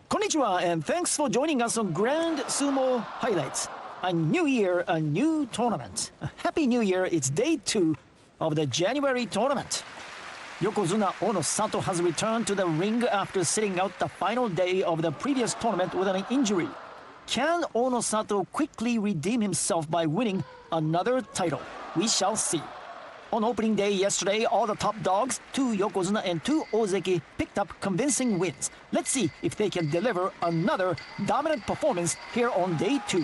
Konnichiwa, and thanks for joining us on Grand Sumo Highlights. A new year, a new tournament. Happy New Year, it's day 2 of the January tournament. Yokozuna Ono Sato has returned to the ring after sitting out the final day of the previous tournament with an injury. Can Ono Sato quickly redeem himself by winning another title? We shall see. On opening day yesterday, all the top dogs, 2 Yokozuna and 2 Ozeki, picked up convincing wins. Let's see if they can deliver another dominant performance here on day 2.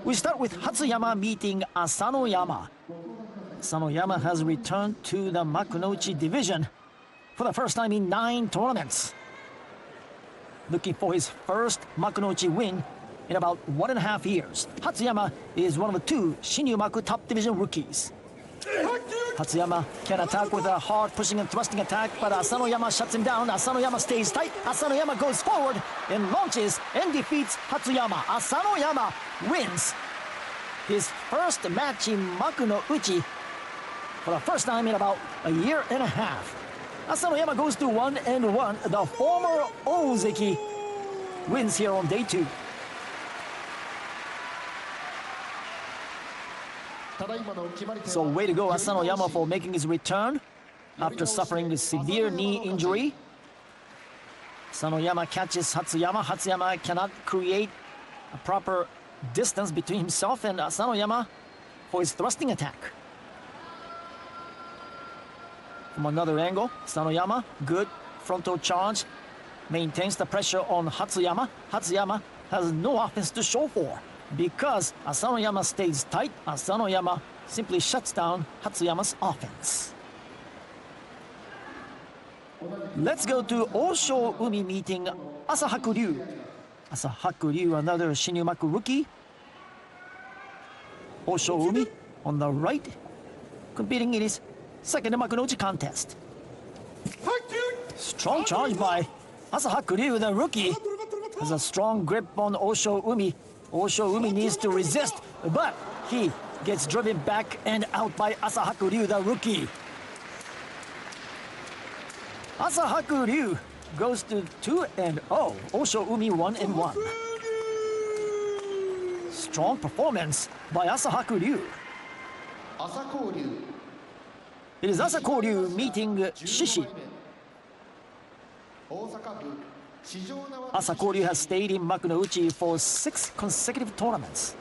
We start with Hatsuyama meeting Asanoyama. Asanoyama has returned to the Makunouchi division for the first time in 9 tournaments. Looking for his first Makunouchi win in about 1.5 years. Hatsuyama is one of the 2 Shinyu-Maku top division rookies. Hatsuyama can attack with a hard pushing and thrusting attack, but Asanoyama shuts him down. Asanoyama stays tight. Asanoyama goes forward and launches and defeats Hatsuyama. Asanoyama wins his first match in Makunouchi for the first time in about 1.5 years. Asanoyama goes to 1-1. The former Ozeki wins here on day 2. So way to go Asanoyama for making his return after suffering a severe knee injury. Asanoyama catches Hatsuyama. Hatsuyama cannot create a proper distance between himself and Asanoyama for his thrusting attack. From another angle, Asanoyama, good frontal charge, maintains the pressure on Hatsuyama. Hatsuyama has no offense to show for. Because Asanoyama stays tight, Asanoyama simply shuts down Hatsuyama's offense. Let's go to Osho Umi meeting Asahaku Ryu. Asahaku Ryu, another Shinyu-Maku rookie. Osho Umi on the right, competing in his second Makunouchi contest. Strong charge by Asahaku Ryu, the rookie. Has a strong grip on Osho Umi. Osho Umi needs to resist, but he gets driven back and out by Asahaku Ryu, the rookie. Asahaku Ryu goes to 2-0. Osho Umi 1-1. Strong performance by Asahaku Ryu. It is Asahaku Ryu meeting Shishi. Asahaku Ryu has stayed in Makunouchi for 6 consecutive tournaments.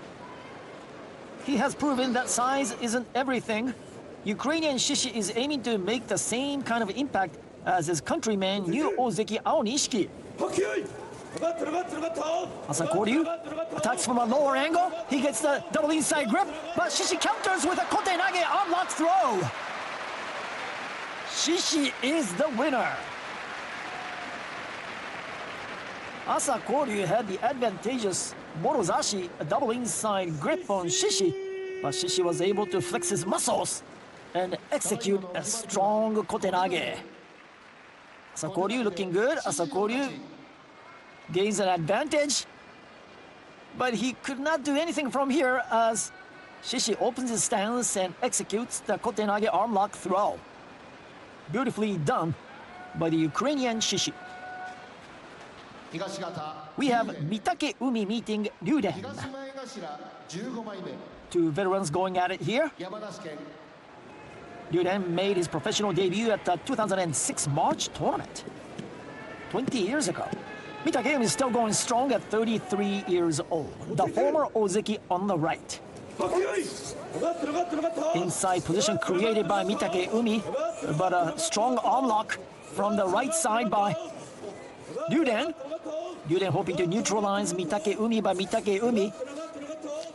He has proven that size isn't everything. Ukrainian Shishi is aiming to make the same kind of impact as his countryman, new Ozeki Aonishiki. Asahaku Ryu attacks from a lower angle. He gets the double inside grip, but Shishi counters with a kote nage arm lock throw. Shishi is the winner. Asahaku Ryu had the advantageous Morozashi, a double inside grip on Shishi, but Shishi was able to flex his muscles and execute a strong kotenage. Asahaku Ryu looking good. Asahaku Ryu gains an advantage, but he could not do anything from here as Shishi opens his stance and executes the kotenage arm lock throw. Beautifully done by the Ukrainian Shishi. We have Mitake Umi meeting Ryuden. 2 veterans going at it here. Ryuden made his professional debut at the 2006 March tournament 20 years ago. Mitake Umi is still going strong at 33 years old. The former Ozeki on the right. Inside position created by Mitake Umi, but a strong arm lock from the right side by Ryuden. Ryuden hoping to neutralize Mitake Umi, but Mitake Umi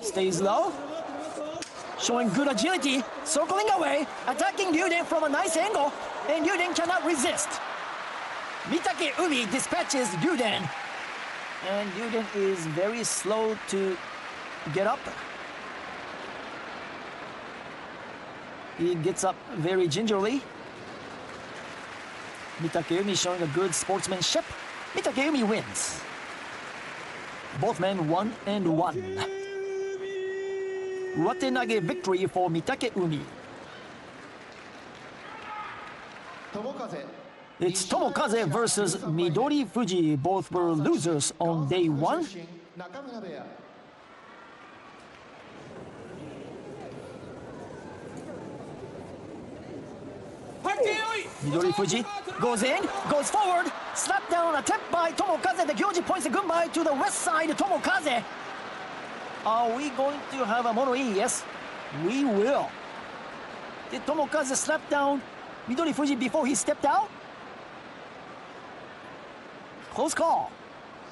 stays low, showing good agility, circling away, attacking Ryuden from a nice angle, and Ryuden cannot resist. Mitake Umi dispatches Ryuden, and Ryuden is very slow to get up. He gets up very gingerly. Mitake Umi showing a good sportsmanship. Mitake Umi wins. Both men 1-1. Watenage victory for Mitake Umi. It's Tomokaze versus Midori Fuji. Both were losers on day one. Midori Fuji goes in, goes forward, slap down attempt by Tomokaze. The Gyoji points a gunbai to the west side. Tomokaze. Are we going to have a mono-e? Yes, we will. Did Tomokaze slap down Midori Fuji before he stepped out? Close call.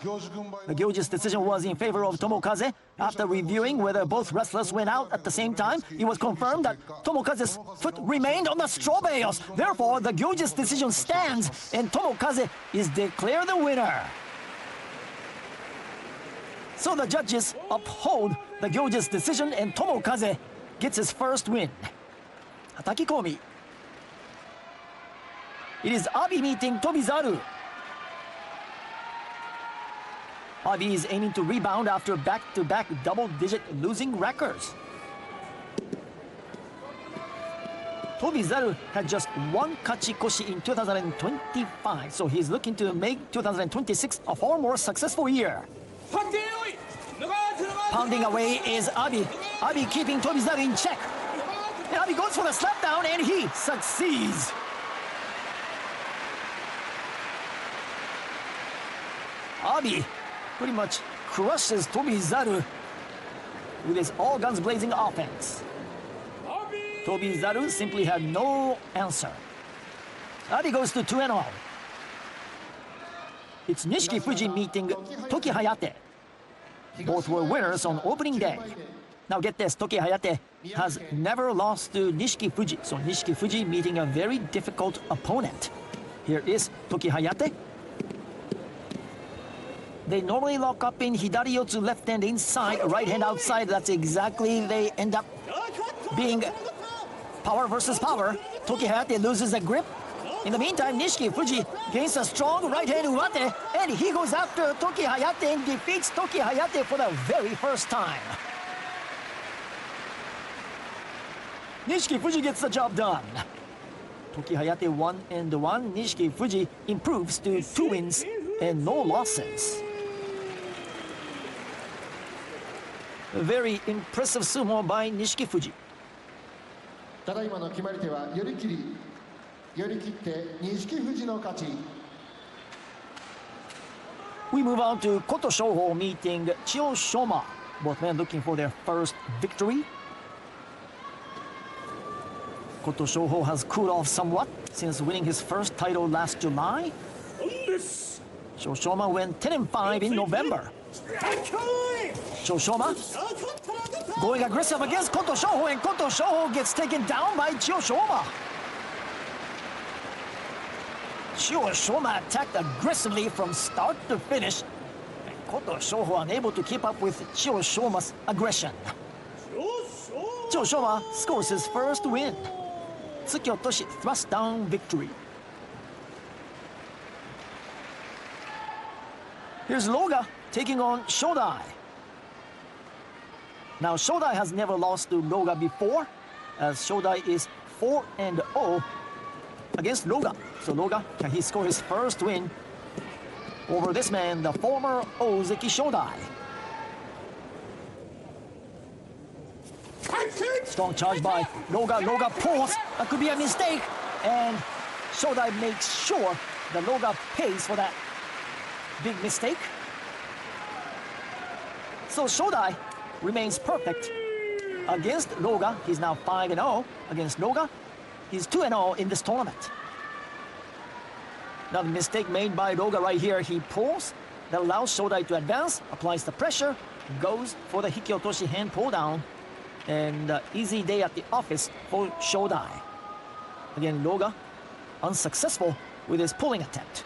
The Gyoji's decision was in favor of Tomokaze. After reviewing whether both wrestlers went out at the same time, it was confirmed that Tomokaze's foot remained on the straw bales. Therefore, the Gyoji's decision stands, and Tomokaze is declared the winner. So the judges uphold the Gyoji's decision, and Tomokaze gets his first win. Hataki komi. It is Abi meeting Tobizaru. Abi is aiming to rebound after back-to-back double-digit losing records. Tobizaru had just one kachikoshi in 2025, so he's looking to make 2026 a far more successful year. Pounding away is Abi. Abi keeping Tobizaru in check. And Abi goes for the slapdown, and he succeeds. Abi pretty much crushes Tobizaru with his all-guns blazing offense. Tobizaru simply had no answer. Abi goes to 2-0. It's Nishiki Fuji meeting Toki Hayate. Both were winners on opening day. Now get this, Toki Hayate has never lost to Nishiki Fuji, so Nishiki Fuji meeting a very difficult opponent. Here is Toki Hayate. They normally lock up in Hidari Yotsu, left hand inside, right hand outside. That's exactly they end up being power versus power. Toki Hayate loses the grip. In the meantime, Nishiki Fuji gains a strong right hand uwate, and he goes after Toki Hayate and defeats Toki Hayate for the very first time. Nishiki Fuji gets the job done. Toki Hayate 1-1. Nishiki Fuji improves to 2 wins and no losses. A very impressive sumo by Nishiki Fuji. We move on to Koto Shouho meeting Chiyo Shoma. Both men looking for their first victory. Koto Shouho has cooled off somewhat since winning his first title last July. Chiyo Shoma went 10-5 in November. Chiyo Shoma going aggressive against Koto Shouho, and Koto Shouho gets taken down by Chiyo Shoma. Chiyo Shoma attacked aggressively from start to finish, and Koto Shouho unable to keep up with Chiyo Shoma's aggression. Chiyo Shoma scores his first win. Tsuki Otoshi thrust down victory. Here's Loga taking on Shodai. Now Shodai has never lost to Loga before, as Shodai is 4-0 against Loga. So Loga, can he score his first win over this man, the former Ozeki Shodai? Strong charge by Loga. Loga pulls. That could be a mistake. And Shodai makes sure that Loga pays for that big mistake. So Shodai remains perfect against Loga. He's now 5-0 against Loga. He's 2-0 in this tournament. Now the mistake made by Loga right here. He pulls. That allows Shodai to advance, applies the pressure, goes for the Hikiotoshi hand pull down, and easy day at the office for Shodai. Again, Loga unsuccessful with his pulling attempt.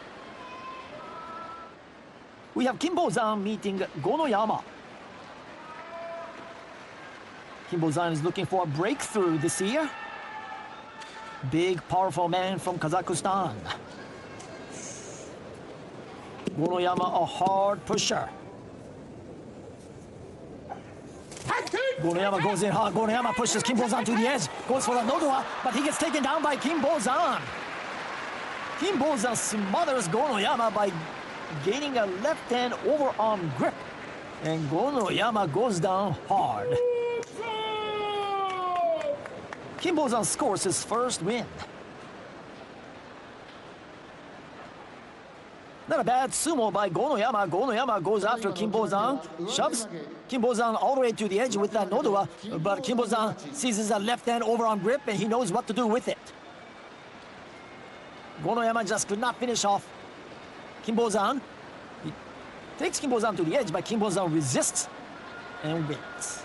We have Kimbo-zan meeting Gonoyama. Kimbo-zan is looking for a breakthrough this year. Big, powerful man from Kazakhstan. Gonoyama, a hard pusher. Gonoyama goes in hard. Gonoyama pushes Kimbo-zan to the edge. Goes for the Nodowa, but he gets taken down by Kimbo-zan. Kinbozan smothers Gonoyama by gaining a left-hand overarm grip. And Gonoyama goes down hard. Kinbozan scores his first win. Not a bad sumo by Gonoyama. Gonoyama goes after Kinbozan, shoves Kinbozan all the way to the edge with that Nodowa, but Kinbozan seizes a left-hand overarm grip and he knows what to do with it. Gonoyama just could not finish off Kinbozan. He takes Kinbozan to the edge, but Kinbozan resists and wins.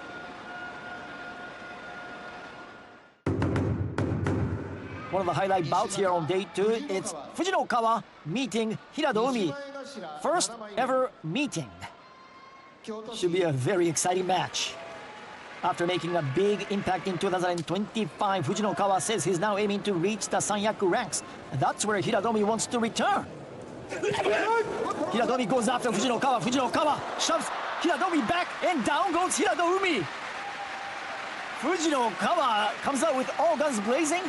One of the highlight bouts here on day 2, it's Fujinokawa meeting Hiradoumi. First ever meeting. Should be a very exciting match. After making a big impact in 2025, Fujinokawa says he's now aiming to reach the Sanyaku ranks. That's where Hiradoumi wants to return. Hiradoumi goes after Fujinokawa. Fujinokawa shoves Hiradoumi back, and down goes Hiradoumi. Fujinokawa comes out with all guns blazing,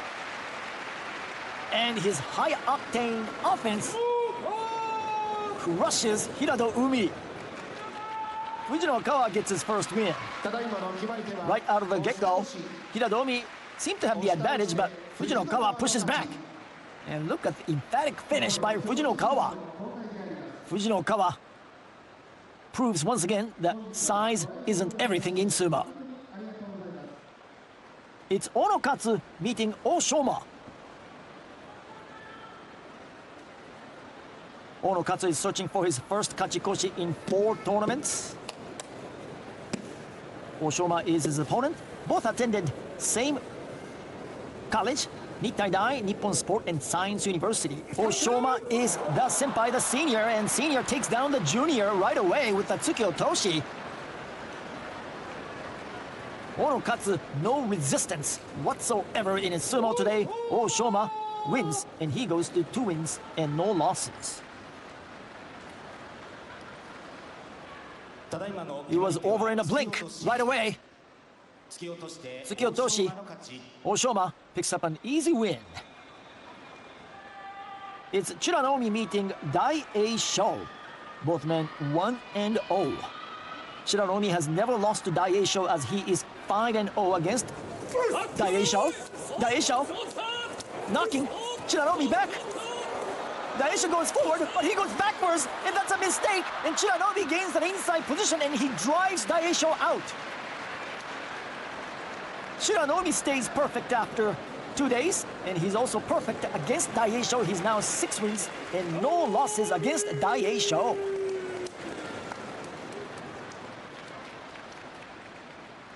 and his high-octane offense crushes Hiradoumi. Fujinokawa gets his first win. Right out of the get-go, Hiradoumi seemed to have the advantage, but Fujinokawa pushes back. And look at the emphatic finish by Fujinokawa. Fujinokawa proves once again that size isn't everything in sumo. It's Onokatsu meeting Oshoma. Onokatsu is searching for his first kachikoshi in 4 tournaments. Oshoma is his opponent. Both attended same college, Nittai Dai, Nippon Sport and Science University. Oshoma is the senpai, the senior, and senior takes down the junior right away with the Tsukio Toshi. Onokatsu, no resistance whatsoever in his sumo today. Oshoma wins, and he goes to 2 wins and no losses. It was over in a blink, right away. Tsukio Toshi, Oshoma picks up an easy win. It's Chiranomi meeting Daieisho. Both men 1-0. Chiranomi has never lost to Daieisho as he is 5-0 against Daieisho. Daieisho knocking Chiranomi back. Daieisho goes forward, but he goes backwards, and that's a mistake. And Chiranomi gains an inside position, and he drives Daieisho out. Chiranomi stays perfect after 2 days, and he's also perfect against Daieisho. He's now 6 wins and no losses against Daieisho.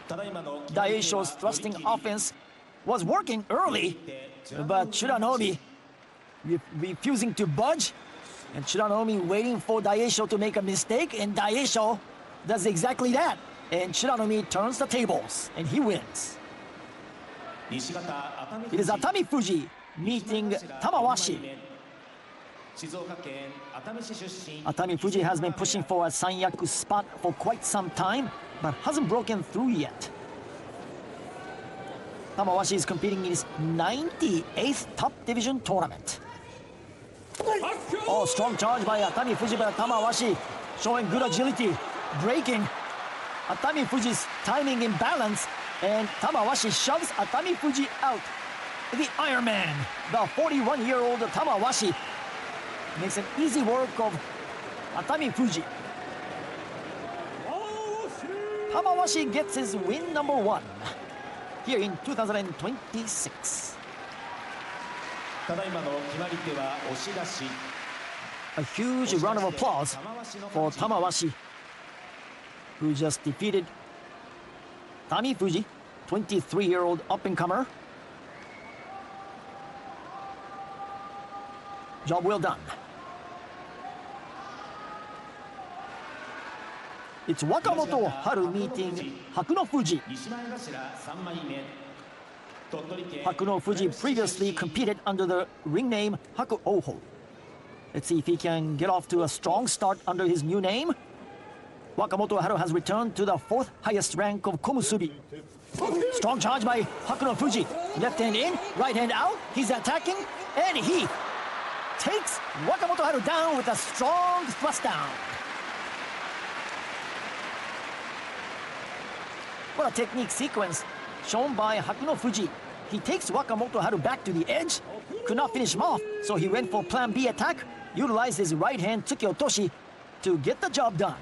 Daieisho's thrusting offense was working early, but Chiranomi refusing to budge, and Chiranomi waiting for Daieisho to make a mistake, and Daieisho does exactly that. And Chiranomi turns the tables, and he wins. It is Atami Fuji meeting Tamawashi. Atami Fuji has been pushing for a Sanyaku spot for quite some time, but hasn't broken through yet. Tamawashi is competing in his 98th top division tournament. Oh, strong charge by Atami Fuji, but Tamawashi showing good agility, breaking Atami Fuji's timing imbalance, and Tamawashi shoves Atami Fuji out. The Iron Man, the 41-year-old Tamawashi, makes an easy work of Atami Fuji. Tamawashi gets his win number 1 here in 2026. A huge round of applause for Tamawashi, who just defeated Atami Fuji, 23-year-old up-and-comer. Job well done. It's Wakamoto Haru meeting Hakuno Fuji. Hakuno Fuji previously competed under the ring name Haku Oho. Let's see if he can get off to a strong start under his new name. Wakamoto Haru has returned to the 4th highest rank of Komusubi. Strong charge by Hakuno Fuji. Left hand in, right hand out. He's attacking, and he takes Wakamoto Haru down with a strong thrust down. What a technique sequence shown by Hakuno Fuji. He takes Wakamoto Haru back to the edge, could not finish him off, so he went for plan B attack, utilized his right hand Tsuki Otoshi to get the job done.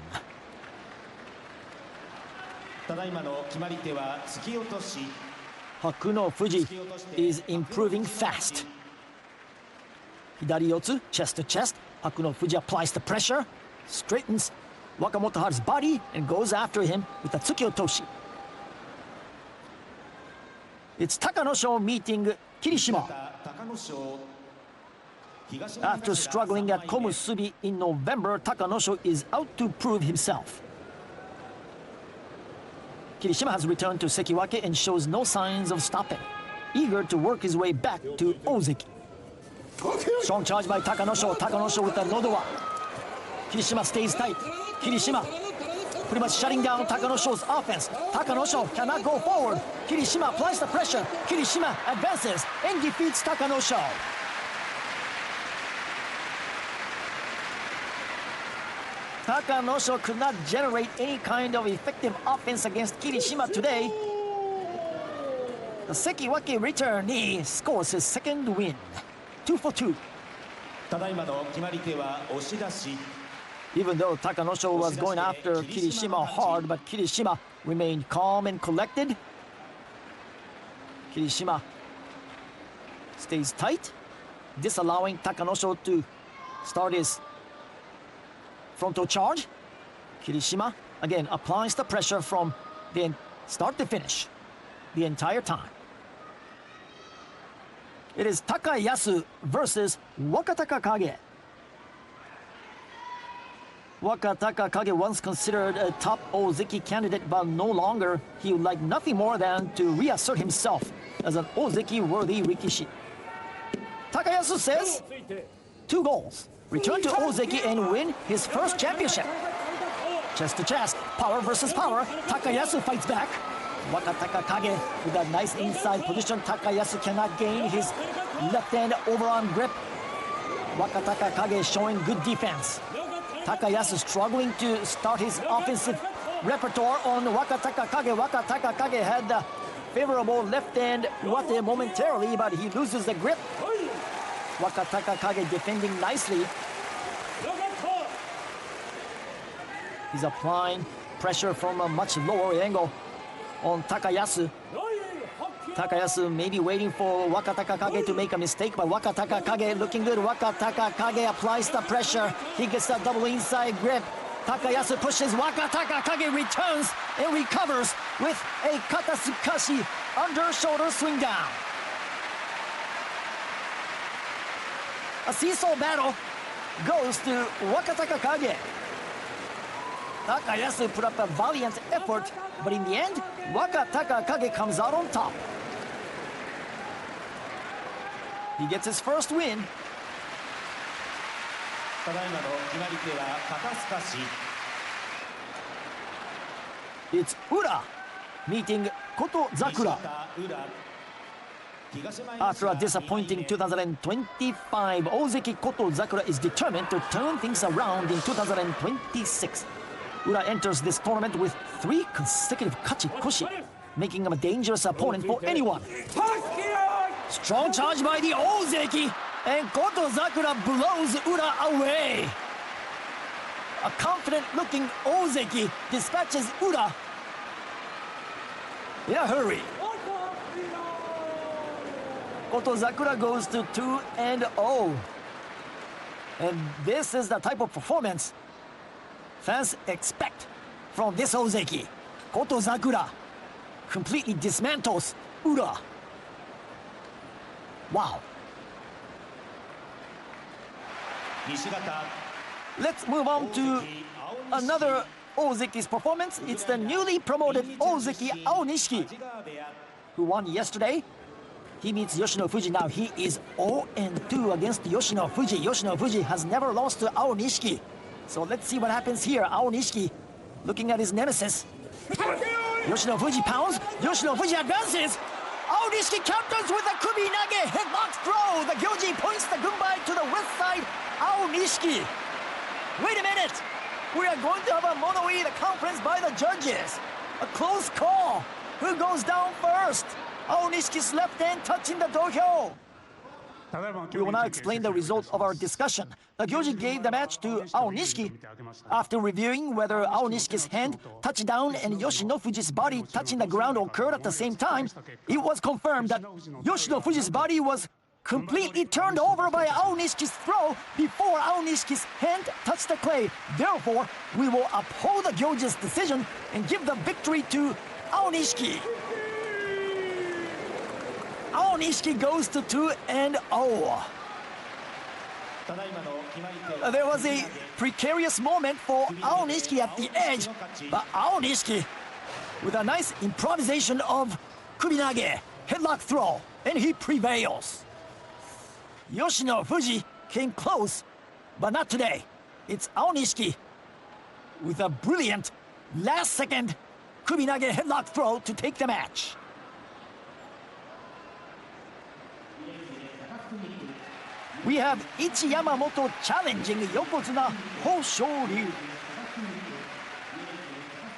Hakuno Fuji is improving fast. Hidari Yotsu, chest to chest. Hakuno Fuji applies the pressure, straightens Wakamoto Haru's body, and goes after him with the Tsuki Otoshi. It's Takanosho meeting Kirishima. After struggling at Komusubi in November, Takanosho is out to prove himself. Kirishima has returned to Sekiwake and shows no signs of stopping, eager to work his way back to Ozeki. Strong charge by Takanosho. Takanosho with the Nodowa. Kirishima stays tight. Kirishima pretty much shutting down Takanosho's offense. Takanosho cannot go forward. Kirishima applies the pressure. Kirishima advances and defeats Takanosho. Takanosho could not generate any kind of effective offense against Kirishima today. The Sekiwake returnee scores his second win. 2 for 2. Even though Takanosho was going after Kirishima hard, but Kirishima remained calm and collected. Kirishima stays tight, disallowing Takanosho to start his frontal charge. Kirishima again applies the pressure from the start to finish the entire time. It is Takayasu versus Wakataka Kage. Wakataka Kage, once considered a top Ozeki candidate, but no longer. He would like nothing more than to reassert himself as an Ozeki-worthy Rikishi. Takayasu says 2 goals. Return to Ozeki and win his first championship. Chest to chest, power versus power. Takayasu fights back. Wakataka Kage with a nice inside position. Takayasu cannot gain his left hand overarm grip. Wakataka Kage showing good defense. Takayasu struggling to start his offensive repertoire on Wakataka Kage. Wakataka Kage had the favorable left hand wate momentarily, but he loses the grip. Wakataka Kage defending nicely. He's applying pressure from a much lower angle on Takayasu. Takayasu may be waiting for Wakataka Kage to make a mistake, but Wakataka Kage looking good. Wakataka Kage applies the pressure. He gets a double inside grip. Takayasu pushes. Wakataka Kage returns and recovers with a Katasukashi under shoulder swing down. A seesaw battle goes to Wakataka Kage. Takayasu put up a valiant effort, but in the end, Wakataka Kage comes out on top. He gets his first win. It's Ura meeting Koto Zakura. After a disappointing 2025, Ozeki Koto Zakura is determined to turn things around in 2026. Ura enters this tournament with 3 consecutive kachikoshi, making him a dangerous opponent for anyone. Strong charge by the Ozeki, and Koto Zakura blows Ura away. A confident-looking Ozeki dispatches Ura in a hurry. Koto Zakura goes to 2-0. And this is the type of performance fans expect from this Ozeki. Koto Zakura completely dismantles Ura. Wow. Let's move on to another Ozeki's performance. It's the newly promoted Ozeki Aonishiki, who won yesterday. He meets Yoshino Fuji now. He is 0-2 against Yoshino Fuji. Yoshino Fuji has never lost to Aonishiki. So let's see what happens here. Aonishiki looking at his nemesis. Yoshino Fuji pounds. Yoshino Fuji advances. Aonishiki counters with a kubi nage headlock throw. The Gyoji points the gunbai to the west side. Aonishiki. Wait a minute. We are going to have a mono-e the conference by the judges. A close call. Who goes down first? Aonishiki's left hand touching the dohyo. We will now explain the result of our discussion. The Gyoji gave the match to Aonishiki. After reviewing whether Aonishiki's hand touched down and Yoshinofuji's body touching the ground occurred at the same time, it was confirmed that Yoshinofuji's body was completely turned over by Aonishiki's throw before Aonishiki's hand touched the clay. Therefore, we will uphold the Gyoji's decision and give the victory to Aonishiki. Aonishiki goes to 2-0. There was a precarious moment for Aonishiki at the edge, but Aonishiki, with a nice improvisation of kubinage, headlock throw, and he prevails. Yoshinofuji came close, but not today. It's Aonishiki with a brilliant last-second kubinage headlock throw to take the match. We have Ichi Yamamoto challenging Yokozuna Hoshoryu.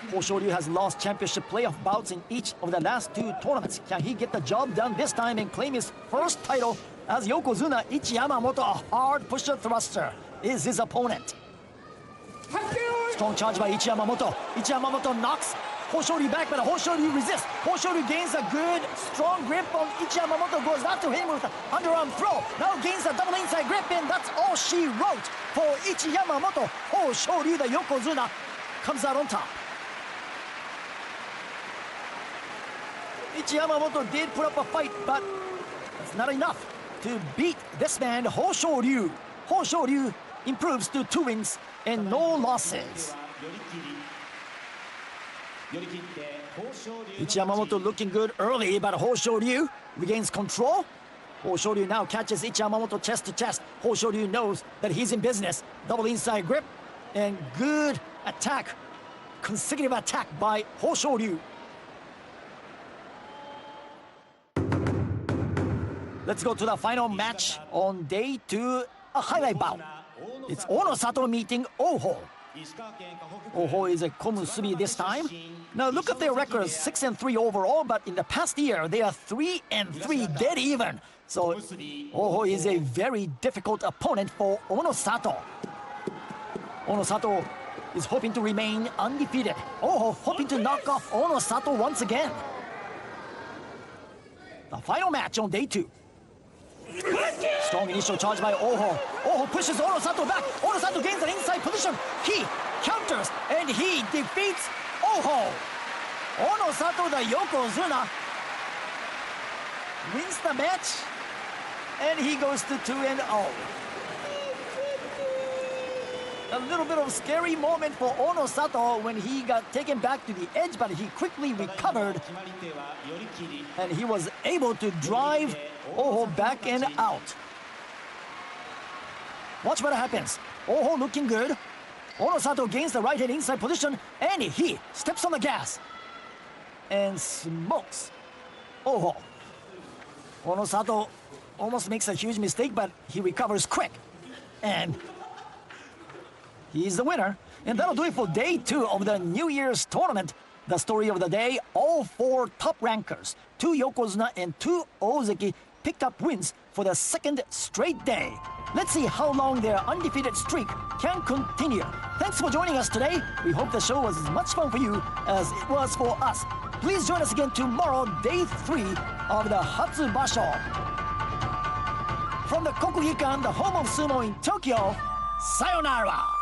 Hoshoryu has lost championship playoff bouts in each of the last 2 tournaments. Can he get the job done this time and claim his first title as Yokozuna? Ichi Yamamoto, a hard pusher thruster, is his opponent. Strong charge by Ichi Yamamoto. Ichi Yamamoto knocks Hoshoryu back, but Hoshoryu resists. Hoshoryu gains a good, strong grip on Ichi Yamamoto, goes after him with an underarm throw. Now gains a double inside grip, and that's all she wrote for Ichi Yamamoto. Hoshoryu, the Yokozuna, comes out on top. Ichi Yamamoto did put up a fight, but that's not enough to beat this man, Hoshoryu. Hoshoryu improves to 2 wins and no losses. Ichi Yamamoto looking good early, but Hoshoryu regains control. Hoshoryu now catches Ichi Yamamoto chest to chest. Hoshoryu knows that he's in business. Double inside grip and good attack. Consecutive attack by Hoshoryu. Let's go to the final match on day 2, a highlight bout. It's Onosato meeting Oho. Oho is a komusubi this time. Now look at their records, 6-3 overall, but in the past year they are 3-3, dead even. So Oho is a very difficult opponent for Onosato. Onosato is hoping to remain undefeated. Oho hoping to knock off Onosato once again. The final match on day 2. Strong initial charge by Oho. Oho pushes Onosato back. Onosato gains an inside position. He counters and he defeats Oho. Onosato, the Yokozuna, wins the match and he goes to 2-0. A little bit of scary moment for Onosato when he got taken back to the edge, but he quickly recovered and he was able to drive Oho back and out. Watch what happens. Oho looking good. Onosato gains the right hand inside position and he steps on the gas and smokes Oho. Onosato almost makes a huge mistake, but he recovers quick. And he's the winner. And that'll do it for day 2 of the New Year's tournament. The story of the day, all 4 top rankers, 2 Yokozuna and 2 Ozeki, picked up wins for the 2nd straight day. Let's see how long their undefeated streak can continue. Thanks for joining us today. We hope the show was as much fun for you as it was for us. Please join us again tomorrow, day 3 of the Hatsu Basho. From the Kokugikan, the home of sumo in Tokyo, sayonara!